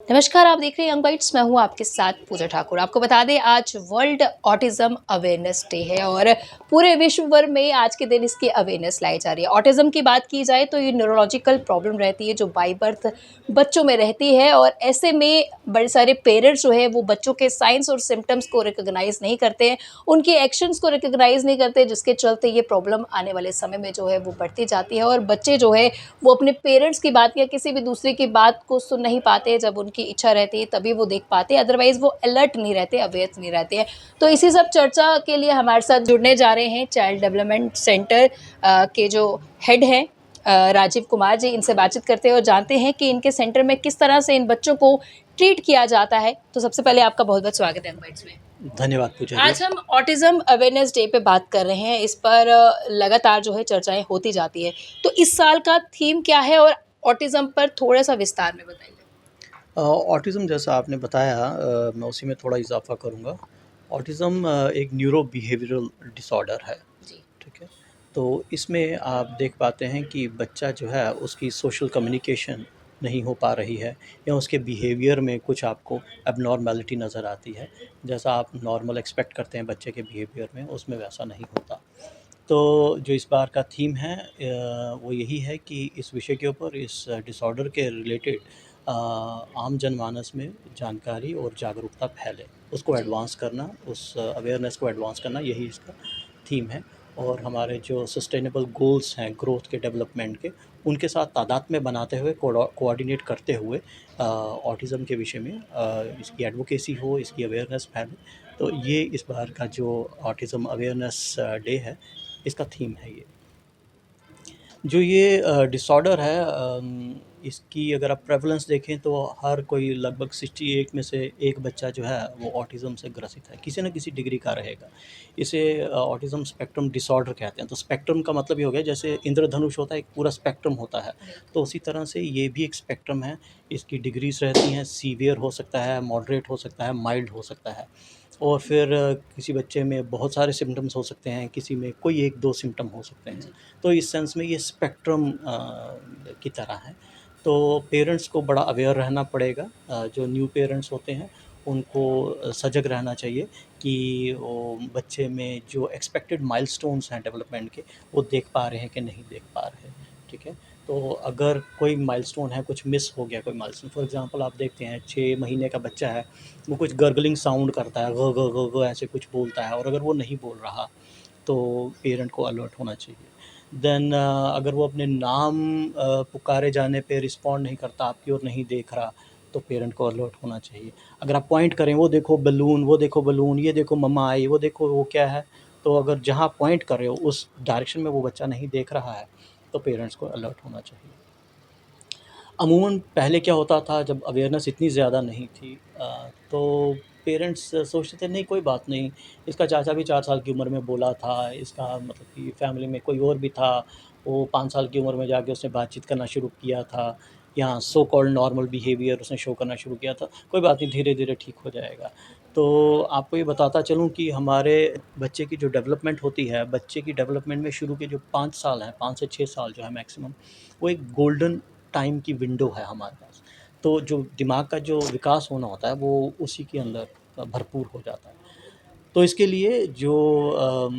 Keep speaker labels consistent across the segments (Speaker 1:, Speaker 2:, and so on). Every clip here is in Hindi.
Speaker 1: नमस्कार, आप देख रहे हैं यंग बाइट्स। मैं हूं आपके साथ पूजा ठाकुर। आपको बता दें आज वर्ल्ड ऑटिज्म अवेयरनेस डे है और पूरे विश्व भर में आज के दिन इसकी अवेयरनेस लाई जा रही है। ऑटिज्म की बात की जाए तो ये न्यूरोलॉजिकल प्रॉब्लम रहती है जो बाय बर्थ बच्चों में रहती है और ऐसे में बड़े सारे पेरेंट्स जो है वो बच्चों के साइंस और सिम्टम्स को रिकॉग्नाइज नहीं करते हैं, उनके एक्शंस को रिकॉग्नाइज नहीं करते, जिसके चलते ये प्रॉब्लम आने वाले समय में जो है वो बढ़ती जाती है और बच्चे जो है वो अपने पेरेंट्स की बात या किसी भी दूसरे की बात को सुन नहीं पाते। जब उनकी इच्छा रहती है तभी वो देख पाते हैं, अदरवाइज वो अलर्ट नहीं रहते, अवेयर नहीं रहते हैं। तो इसी सब चर्चा के लिए हमारे साथ जुड़ने जा रहे हैं चाइल्ड डेवलपमेंट सेंटर के जो हेड हैं राजीव कुमार जी। इनसे बातचीत करते हैं और जानते हैं कि इनके सेंटर में किस तरह से इन बच्चों को ट्रीट किया जाता है। तो सबसे पहले आपका बहुत बहुत स्वागत है इनवाइट्स में।
Speaker 2: धन्यवाद पूजा जी।
Speaker 1: आज हम ऑटिज्म अवेयरनेस डे पे बात कर रहे हैं। इस पर लगातार जो है चर्चाएं होती जाती है। तो इस साल का थीम क्या है और ऑटिज्म पर थोड़ा सा विस्तार में बताइए।
Speaker 2: ऑटिज़म जैसा आपने बताया, मैं उसी में थोड़ा इजाफ़ा करूँगा। ऑटिज़म एक न्यूरो बिहेवियरल डिसऑर्डर है,
Speaker 1: जी।
Speaker 2: ठीक है? तो इसमें आप देख पाते हैं कि बच्चा जो है उसकी सोशल कम्युनिकेशन नहीं हो पा रही है या उसके बिहेवियर में कुछ आपको एबनॉर्मैलिटी नज़र आती है। जैसा आप नॉर्मल एक्सपेक्ट करते हैं बच्चे के बिहेवियर में, उसमें वैसा नहीं होता। तो जो इस बार का थीम है वो यही है कि इस विषय के ऊपर, इस डिसऑर्डर के रिलेटेड आम जनमानस में जानकारी और जागरूकता फैले, उसको
Speaker 1: जी।
Speaker 2: एडवांस करना, उस अवेयरनेस को एडवांस करना, यही इसका थीम है। और हमारे जो सस्टेनेबल गोल्स हैं ग्रोथ के, डेवलपमेंट के, उनके साथ तादात्म्य बनाते हुए, कोऑर्डिनेट करते हुए ऑटिज़म के विषय में इसकी एडवोकेसी हो, इसकी अवेयरनेस फैले। तो ये इस बार का जो ऑटिज़म अवेयरनेस डे है, इसका थीम है ये। जो ये डिसऑर्डर है, इसकी अगर आप प्रेवलेंस देखें तो हर कोई लगभग 68 में से एक बच्चा जो है वो ऑटिज़म से ग्रसित है, किसी न किसी डिग्री का रहेगा। इसे ऑटिज़म स्पेक्ट्रम डिसऑर्डर कहते हैं। तो स्पेक्ट्रम का मतलब ये हो गया, जैसे इंद्रधनुष होता है, एक पूरा स्पेक्ट्रम होता है, तो उसी तरह से ये भी एक स्पेक्ट्रम है। इसकी डिग्रीज़ रहती हैं, सीवियर हो सकता है, मॉडरेट हो सकता है, माइल्ड हो सकता है। और फिर किसी बच्चे में बहुत सारे सिम्पटम्स हो सकते हैं, किसी में कोई 1-2 सिम्पटम हो सकते हैं। तो इस सेंस में ये स्पेक्ट्रम की तरह है। तो पेरेंट्स को बड़ा अवेयर रहना पड़ेगा। जो न्यू पेरेंट्स होते हैं उनको सजग रहना चाहिए कि वो बच्चे में जो एक्सपेक्टेड माइलस्टोन्स हैं डेवलपमेंट के, वो देख पा रहे हैं कि नहीं देख पा रहे, ठीक है? तो अगर कोई माइलस्टोन है, कुछ मिस हो गया कोई माइलस्टोन, फॉर एग्ज़ाम्पल आप देखते हैं 6 महीने का बच्चा है, वो कुछ गर्गलिंग साउंड करता है, ग ग ग ग ऐसे कुछ बोलता है, और अगर वो नहीं बोल रहा तो पेरेंट को अलर्ट होना चाहिए। देन अगर वो अपने नाम पुकारे जाने पे रिस्पॉन्ड नहीं करता, आपकी ओर नहीं देख रहा, तो पेरेंट को अलर्ट होना चाहिए। अगर आप पॉइंट करें, वो देखो बलून, वो देखो बलून, ये देखो मम्मा आई, वो देखो वो क्या है, तो अगर जहाँ पॉइंट कर रहे हो उस डायरेक्शन में वो बच्चा नहीं देख रहा है, तो पेरेंट्स को अलर्ट होना चाहिए। अमूमन पहले क्या होता था, जब अवेयरनेस इतनी ज़्यादा नहीं थी, तो पेरेंट्स सोचते थे नहीं कोई बात नहीं, इसका चाचा भी 4 साल की उम्र में बोला था, इसका मतलब कि फैमिली में कोई और भी था, वो 5 साल की उम्र में जाके उसने बातचीत करना शुरू किया था, या सो कॉल्ड नॉर्मल बिहेवियर उसने शो करना शुरू किया था, कोई बात नहीं, धीरे-धीरे ठीक हो जाएगा। तो आपको ये बताता चलूँ कि हमारे बच्चे की जो डेवलपमेंट होती है, बच्चे की डेवलपमेंट में शुरू के जो 5 साल हैं, 5 से 6 साल जो है मैक्सिमम, वो एक गोल्डन टाइम की विंडो है हमारे पास। तो जो दिमाग का जो विकास होना होता है वो उसी के अंदर भरपूर हो जाता है। तो इसके लिए जो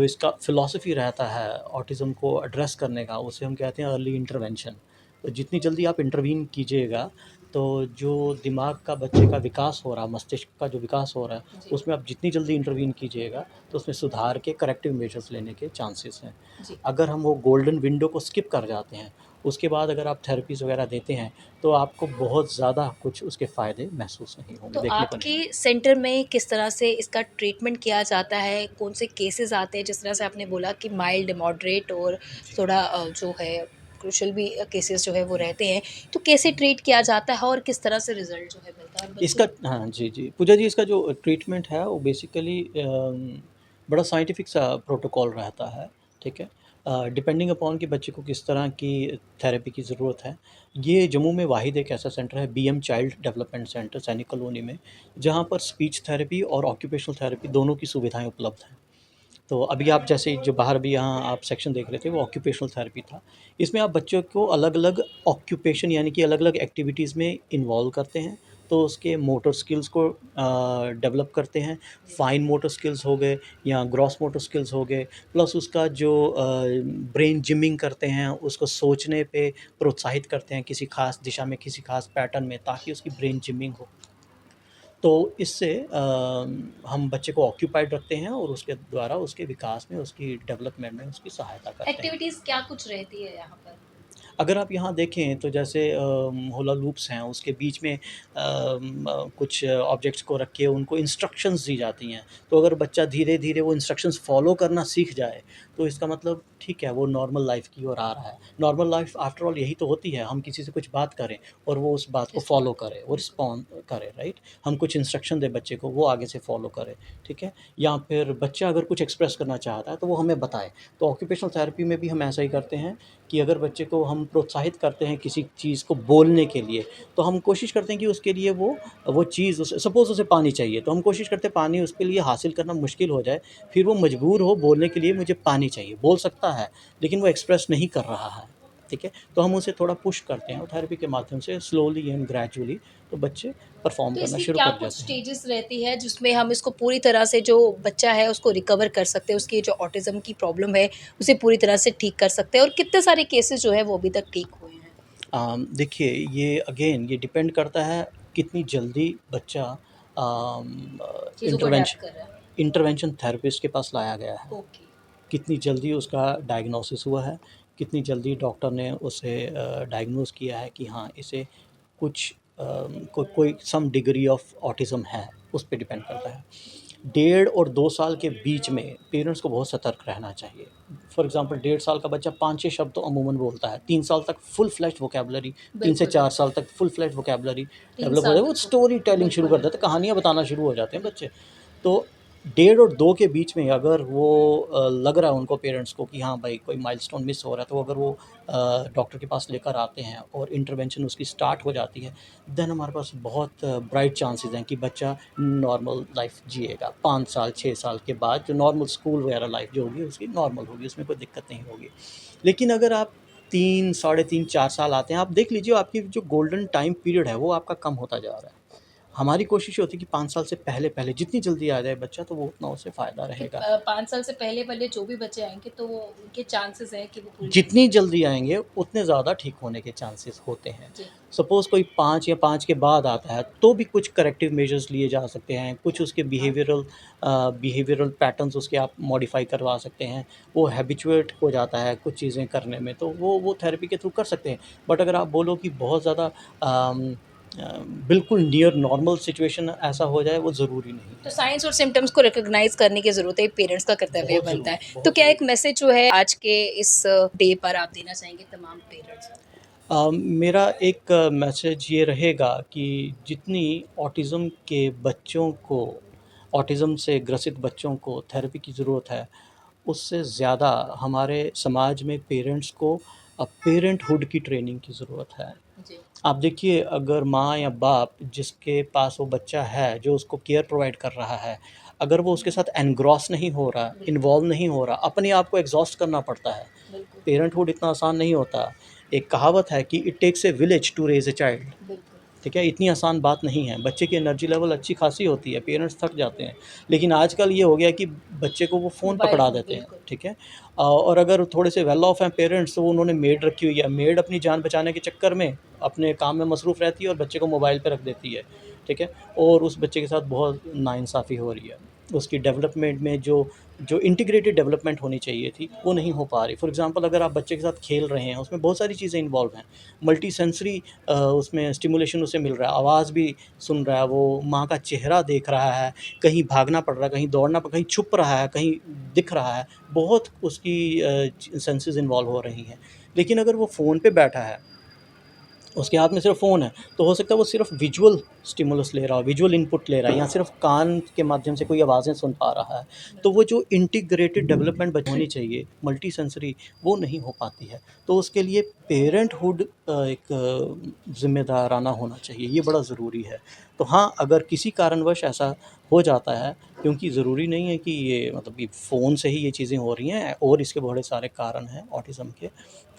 Speaker 2: इसका फ़िलॉसफ़ी रहता है ऑटिज़म को एड्रेस करने का, उसे हम कहते हैं अर्ली इंटरवेंशन। तो जितनी जल्दी आप इंटरवीन कीजिएगा, तो जो दिमाग का बच्चे का विकास हो रहा, मस्तिष्क का जो विकास हो रहा है,
Speaker 1: जी।
Speaker 2: उसमें आप जितनी जल्दी इंटरवीन कीजिएगा, तो उसमें सुधार के करेक्टिव मेजर्स लेने के चांसेस हैं।
Speaker 1: जी।
Speaker 2: अगर हम वो गोल्डन विंडो को स्किप कर जाते हैं, उसके बाद अगर आप थेरेपीज़ वगैरह देते हैं, तो आपको बहुत ज़्यादा कुछ उसके फ़ायदे महसूस नहीं होंगे,
Speaker 1: तो
Speaker 2: देखने को नहीं
Speaker 1: आपके
Speaker 2: मिलेंगे।
Speaker 1: सेंटर में किस तरह से इसका ट्रीटमेंट किया जाता है? कौन से केसेज़ आते हैं? जिस तरह से आपने बोला कि माइल्ड, मॉडरेट और
Speaker 2: जी।
Speaker 1: थोड़ा जो है क्रूशियल भी केसेज़ जो है वो रहते हैं। तो कैसे ट्रीट किया जाता है और किस तरह से रिज़ल्ट जो है मिलता है? और
Speaker 2: इसका
Speaker 1: बच्चे
Speaker 2: हाँ, जी, जी। पूजा जी, इसका जो ट्रीटमेंट है वो बेसिकली बड़ा साइंटिफ़िक सा प्रोटोकॉल रहता है, ठीक है? डिपेंडिंग अपॉन कि बच्चे को किस तरह की थेरेपी की ज़रूरत है। ये जम्मू में वाहिद एक ऐसा सेंटर है, बीएम चाइल्ड डेवलपमेंट सेंटर, सैनिक कॉलोनी में, जहाँ पर स्पीच थेरेपी और ऑक्यूपेशनल थेरेपी दोनों की सुविधाएँ उपलब्ध हैं। तो अभी आप जैसे जो बाहर भी यहाँ आप सेक्शन देख रहे थे वो ऑक्यूपेशनल थेरेपी था। इसमें आप बच्चों को अलग-अलग ऑक्यूपेशन यानी कि अलग-अलग एक्टिविटीज़ में इन्वॉल्व करते हैं, तो उसके मोटर स्किल्स को डेवलप करते हैं। फाइन मोटर स्किल्स हो गए या ग्रॉस मोटर स्किल्स हो गए, प्लस उसका जो ब्रेन जिमिंग करते हैं, उसको सोचने पे प्रोत्साहित करते हैं किसी ख़ास दिशा में, किसी ख़ास पैटर्न में, ताकि उसकी ब्रेन जिमिंग हो। तो इससे हम बच्चे को ऑक्यूपाइड रखते हैं और उसके द्वारा उसके विकास में, उसकी डेवलपमेंट में उसकी सहायता करते हैं।
Speaker 1: एक्टिविटीज़ क्या कुछ रहती है यहाँ पर?
Speaker 2: अगर आप यहाँ देखें तो जैसे होला लूप्स हैं, उसके बीच में कुछ ऑब्जेक्ट्स को रख के उनको इंस्ट्रक्शंस दी जाती हैं। तो अगर बच्चा धीरे-धीरे वो इंस्ट्रक्शंस फ़ॉलो करना सीख जाए, तो इसका मतलब ठीक है, वो नॉर्मल लाइफ़ की ओर आ रहा है। नॉर्मल लाइफ़ आफ्टर ऑल यही तो होती है, हम किसी से कुछ बात करें और वो उस बात को फ़ॉलो
Speaker 1: रिस्पॉन्ड
Speaker 2: करे, वो रिस्पॉन्ड करे, राइट? हम कुछ इंस्ट्रक्शन दें बच्चे को, वो आगे से फ़ॉलो करे, ठीक है? या फिर बच्चा अगर कुछ एक्सप्रेस करना चाहता है, तो वो हमें बताए। तो ऑक्यूपेशनल थेरेपी में भी हम ऐसा ही करते हैं कि अगर बच्चे को हम प्रोत्साहित करते हैं किसी चीज़ को बोलने के लिए, तो हम कोशिश करते हैं कि उसके लिए वो चीज़ उसे सपोज़ उसे पानी चाहिए, तो हम कोशिश करते हैं पानी उसके लिए हासिल करना मुश्किल हो जाए, फिर वो मजबूर हो बोलने के लिए मुझे पानी चाहिए। बोल सकता है, लेकिन वो एक्सप्रेस नहीं कर रहा है, ठीक है? तो हम उसे थोड़ा पुश करते हैं और थेरेपी के माध्यम से स्लोली एंड ग्रेजुअली तो बच्चे परफ़ॉर्म
Speaker 1: तो
Speaker 2: करना
Speaker 1: इसकी
Speaker 2: शुरू
Speaker 1: क्या
Speaker 2: कर
Speaker 1: कुछ
Speaker 2: जाते हैं।
Speaker 1: स्टेजेस रहती है जिसमें हम इसको पूरी तरह से जो बच्चा है उसको रिकवर कर सकते हैं, उसकी जो ऑटिज़्म की प्रॉब्लम है, उसे पूरी तरह से ठीक कर सकते हैं और कितने सारे केसेस जो है वो अभी तक ठीक हुए हैं?
Speaker 2: देखिए ये अगेन ये डिपेंड करता है कितनी जल्दी बच्चा
Speaker 1: चीज़ों को
Speaker 2: इंटरवेंशन
Speaker 1: अडैप्ट कर रहा है।
Speaker 2: इंटरवेंशन थेरेपिस्ट के पास लाया गया है।
Speaker 1: ओके।
Speaker 2: कितनी जल्दी उसका डायग्नोसिस हुआ है, कितनी जल्दी डॉक्टर ने उसे डायग्नोज़ किया है कि हाँ, इसे कुछ कोई सम डिग्री ऑफ ऑटिज़्म है, उस पे डिपेंड करता है। 1.5 और 2 साल के बीच में पेरेंट्स को बहुत सतर्क रहना चाहिए। फॉर एग्ज़ाम्पल 1.5 साल का बच्चा 5-6 शब्द तो अमूमन बोलता है, 3 साल तक फुल फ्लेज्ड वोकैब्युलरी, 3 से
Speaker 1: बिल्कुल,
Speaker 2: 4
Speaker 1: बिल्कुल।
Speaker 2: साल तक फुल फ्लेज्ड वोकैब्युलरी
Speaker 1: 3
Speaker 2: डेवलप हो
Speaker 1: साल
Speaker 2: जाए, वो
Speaker 1: तक तो
Speaker 2: स्टोरी टेलिंग शुरू
Speaker 1: बिल्कुल,
Speaker 2: कर देते हैं,
Speaker 1: बिल्कुल।
Speaker 2: कहानियाँ बताना शुरू हो जाते हैं
Speaker 1: बिल्कुल।
Speaker 2: बच्चे। तो 1.5 और 2 के बीच में अगर वो लग रहा है उनको पेरेंट्स को कि हाँ भाई कोई माइलस्टोन मिस हो रहा है, तो अगर वो डॉक्टर के पास लेकर आते हैं और इंटरवेंशन उसकी स्टार्ट हो जाती है, देन हमारे पास बहुत ब्राइट चांसेस हैं कि बच्चा नॉर्मल लाइफ जिएगा। 5 साल 6 साल के बाद जो नॉर्मल स्कूल वगैरह लाइफ जो होगी उसकी नॉर्मल होगी, उसमें कोई दिक्कत नहीं होगी। लेकिन अगर आप 3 साढ़े 3 4 साल आते हैं, आप देख लीजिए आपकी जो गोल्डन टाइम पीरियड है वो आपका कम होता जा रहा है। हमारी कोशिश ये होती है कि 5 साल से पहले-पहले जितनी जल्दी आ जाए बच्चा, तो वो उतना उसे फ़ायदा
Speaker 1: कि
Speaker 2: रहेगा।
Speaker 1: 5 साल से पहले वाले जो भी बच्चे आएँगे तो वो उनके चांसेस हैं कि वो पूरी तरह
Speaker 2: जितनी
Speaker 1: से
Speaker 2: जल्दी आएँगे, उतने ज़्यादा ठीक होने के चांसेस होते हैं।
Speaker 1: जी।
Speaker 2: सपोज़ कोई 5 या 5 के बाद आता है, तो भी कुछ करेक्टिव मेजर्स लिए जा सकते हैं, कुछ उसके
Speaker 1: हाँ।
Speaker 2: बिहेवियरल पैटर्न्स उसके आप मॉडिफ़ाई करवा सकते हैं। वो हैबिचुएट हो जाता है कुछ चीज़ें करने में, तो वो थेरेपी के थ्रू कर सकते हैं। बट अगर आप बोलो कि बहुत ज़्यादा अम बिल्कुल नियर नॉर्मल सिचुएशन ऐसा हो जाए, वो ज़रूरी नहीं
Speaker 1: तो
Speaker 2: है।
Speaker 1: साइंस और सिम्पटम्स को रिकॉग्नाइज़ करने की ज़रूरत है, पेरेंट्स का कर्तव्य
Speaker 2: बहुत
Speaker 1: बनता
Speaker 2: ज़रूरी,
Speaker 1: है। तो
Speaker 2: बहुत
Speaker 1: क्या एक
Speaker 2: ज़रूरी।
Speaker 1: मैसेज जो है आज के इस डे पर आप देना चाहेंगे तमाम पेरेंट्स को?
Speaker 2: मेरा एक मैसेज ये रहेगा कि जितनी ऑटिज़्म के बच्चों को ऑटिज़्म से ग्रसित बच्चों को थेरेपी की ज़रूरत है, उससे ज़्यादा हमारे समाज में पेरेंट्स को पेरेंटहुड की ट्रेनिंग की ज़रूरत है।
Speaker 1: जी।
Speaker 2: आप देखिए अगर माँ या बाप जिसके पास वो बच्चा है, जो उसको केयर प्रोवाइड कर रहा है, अगर वो उसके साथ एनग्रॉस नहीं हो रहा,
Speaker 1: बिल्कुल,
Speaker 2: इन्वॉल्व नहीं हो रहा, अपने आप को एग्ज़ॉस्ट करना पड़ता है।
Speaker 1: बिल्कुल,
Speaker 2: पेरेंटहुड इतना आसान नहीं होता। एक कहावत है कि it takes a village to raise a child.
Speaker 1: बिल्कुल।
Speaker 2: ठीक है? इतनी आसान बात नहीं है। बच्चे की एनर्जी लेवल अच्छी खासी होती है, पेरेंट्स थक जाते हैं। लेकिन आजकल ये हो गया है कि बच्चे को वो फ़ोन
Speaker 1: मोबाइल
Speaker 2: पकड़ा
Speaker 1: फ़ोन
Speaker 2: देते हैं,
Speaker 1: बिल्कुल।
Speaker 2: ठीक है? और अगर थोड़े से वेल ऑफ हैं पेरेंट्स तो उन्होंने मेड रखी हुई है। मेड अपनी जान बचाने के चक्कर में अपने काम में मसरूफ़ रहती है और बच्चे को मोबाइल पे रख देती है, ठीक है? और उस बच्चे के साथ बहुत नाइंसाफ़ी हो रही है। उसकी डेवलपमेंट में जो जो इंटीग्रेटेड डेवलपमेंट होनी चाहिए थी, वो नहीं हो पा रही। फॉर एग्ज़ाम्पल अगर आप बच्चे के साथ खेल रहे हैं, उसमें बहुत सारी चीज़ें इन्वॉल्व हैं। मल्टी सेंसरी उसमें स्टिमुलेशन उसे मिल रहा है, आवाज़ भी सुन रहा है, वो माँ का चेहरा देख रहा है, कहीं भागना पड़ रहा है, कहीं दौड़ना कहीं छुप रहा है, कहीं दिख रहा है, बहुत उसकी सेंसेस इन्वॉल्व हो रही हैं। लेकिन अगर वो फ़ोन पे बैठा है, उसके हाथ में सिर्फ़ फ़ोन है, तो हो सकता है वो सिर्फ़ विजुअल स्टिमुलस ले रहा हो, विजुअल इनपुट ले रहा है या सिर्फ कान के माध्यम से कोई आवाज़ें सुन पा रहा है, तो वो जो इंटीग्रेटेड डेवलपमेंट होनी चाहिए, मल्टी सेंसरी, वो नहीं हो पाती है। तो उसके लिए पेरेंटहुड एक ज़िम्मेदाराना होना चाहिए, ये बड़ा ज़रूरी है। तो हाँ, अगर किसी कारणवश ऐसा हो जाता है, क्योंकि ज़रूरी नहीं है कि ये मतलब कि फ़ोन से ही ये चीज़ें हो रही हैं और इसके बड़े सारे कारण हैं ऑटिज़म के।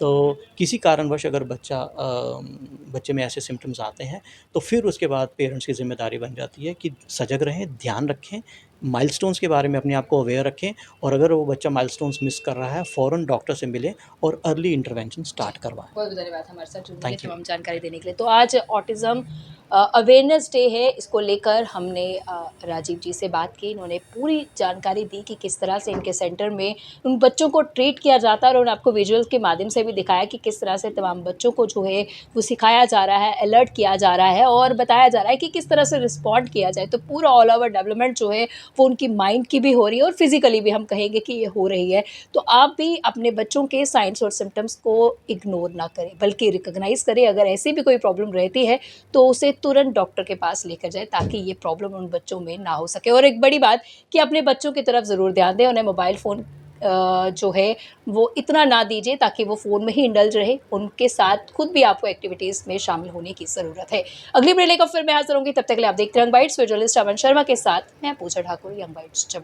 Speaker 2: तो किसी कारणवश अगर बच्चे में ऐसे सिम्पटम्स आते हैं, तो फिर उसके बाद पेरेंट्स की ज़िम्मेदारी बन जाती है कि सजग रहें, ध्यान रखें, माइलस्टोन्स के बारे में अपने आप को अवेयर रखें और अगर वो बच्चा माइलस्टोन्स मिस कर रहा है, फ़ौरन डॉक्टर से मिलें और अर्ली इंटरवेंशन स्टार्ट करवाएँ।
Speaker 1: बहुत बहुत धन्यवाद हमारे साथ जुड़ने के लिए,
Speaker 2: थैंक यू।
Speaker 1: तमाम जानकारी देने के लिए। तो आज ऑटिज़्म अवेयरनेस डे है, इसको लेकर हमने राजीव जी से बात की। इन्होंने पूरी जानकारी दी कि किस तरह से इनके सेंटर में उन बच्चों को ट्रीट किया जाता है और उन्होंने आपको विजुअल्स के माध्यम से भी दिखाया कि किस तरह से तमाम बच्चों को जो है वो सिखाया जा रहा है, अलर्ट किया जा रहा है और बताया जा रहा है कि किस तरह से रिस्पॉन्ड किया जाए। तो पूरा ऑल ओवर डेवलपमेंट जो है वो उनकी माइंड की भी हो रही है और फिज़िकली भी हम कहेंगे कि ये हो रही है। तो आप भी अपने बच्चों के साइंस और सिम्पटम्स को इग्नोर ना करें, बल्कि रिकॉग्नाइज़ करें। अगर ऐसी भी कोई प्रॉब्लम रहती है तो उसे तुरंत डॉक्टर के पास लेकर जाएँ ताकि ये प्रॉब्लम उन बच्चों में ना हो सके। और एक बड़ी बात कि अपने बच्चों की तरफ ज़रूर ध्यान दें, उन्हें मोबाइल फ़ोन जो है वो इतना ना दीजिए ताकि वो फ़ोन में ही इंडल्ज रहे। उनके साथ खुद भी आपको एक्टिविटीज़ में शामिल होने की ज़रूरत है। अगली वीडियो लेकर फिर मैं हाज़िर होंगी, तब तक के लिए आप देखते रहें यंग बाइट्स। वीडियो जर्नलिस्ट अमन शर्मा के साथ मैं पूजा ठाकुर, यंग बाइट्स।